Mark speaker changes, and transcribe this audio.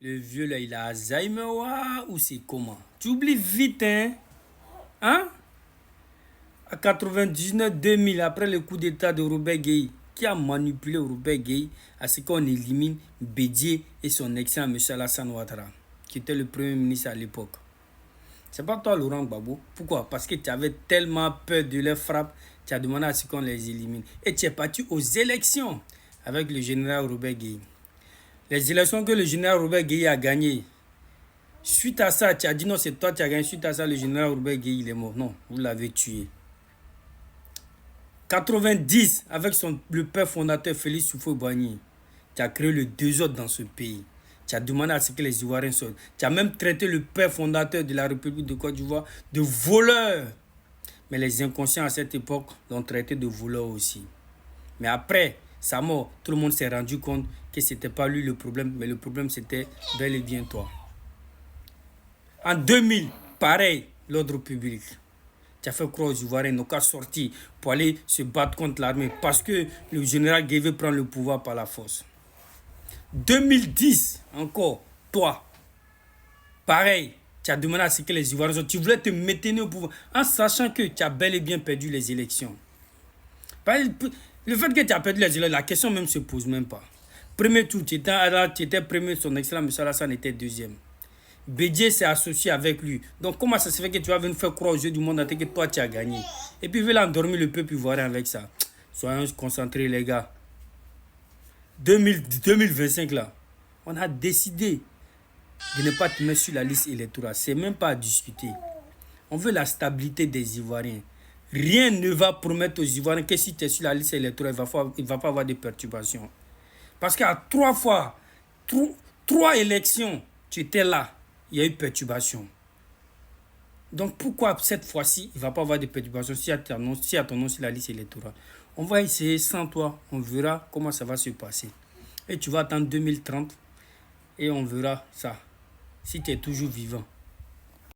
Speaker 1: Le vieux là, il a Alzheimer ou c'est comment? Tu oublies vite, hein? Hein? À 99-2000, après le coup d'état de Robert Gueye, qui a manipulé Robert Gueye à ce qu'on élimine Bédié et son excellent M. Alassane Ouattara, qui était le premier ministre à l'époque. C'est pas toi, Laurent Gbagbo. Pourquoi? Parce que tu avais tellement peur de leur frappe, tu as demandé à ce qu'on les élimine. Et tu es parti aux élections avec le général Robert Gueye. Les élections que le général Robert Gueye a gagnées. Suite à ça, tu as dit non, c'est toi qui as gagné. Suite à ça, le général Robert Gueye, il est mort. Non, vous l'avez tué. 90, avec le père fondateur Félix Houphouët-Boigny, tu as créé le désordre dans ce pays. Tu as demandé à ce que les Ivoiriens sortent. Tu as même traité le père fondateur de la République de Côte d'Ivoire de voleur. Mais les inconscients à cette époque l'ont traité de voleur aussi. Mais après sa mort, tout le monde s'est rendu compte que ce n'était pas lui le problème, mais le problème c'était bel et bien toi. En 2000, pareil, l'ordre public. Tu as fait croire aux Ivoiriens n'ont qu'à sortir pour aller se battre contre l'armée parce que le général Gueye veut prendre le pouvoir par la force. 2010, encore, toi, pareil, tu as demandé à ce que les Ivoiriens sortent. Tu voulais te maintenir au pouvoir en sachant que tu as bel et bien perdu les élections. Le fait que tu as perdu les élections, la question même ne se pose même pas. Premier tour, tu étais premier, son excellent M. Alassane était deuxième. Bédié s'est associé avec lui. Donc comment ça se fait que tu vas venir faire croire aux yeux du monde entier que toi tu as gagné? Et puis il veut endormir le peuple ivoirien avec ça. Soyons concentrés les gars. 2025 là, on a décidé de ne pas te mettre sur la liste électorale. C'est même pas à discuter. On veut la stabilité des Ivoiriens. Rien ne va promettre aux Ivoiriens que si tu es sur la liste électorale, il ne va pas avoir de perturbations. Parce qu'à 3 élections, tu étais là. Il y a eu perturbation. Donc pourquoi cette fois-ci, il ne va pas avoir de perturbation si à ton nom sur la liste électorale? On va essayer sans toi. On verra comment ça va se passer. Et tu vas attendre 2030 et on verra ça. Si tu es toujours vivant.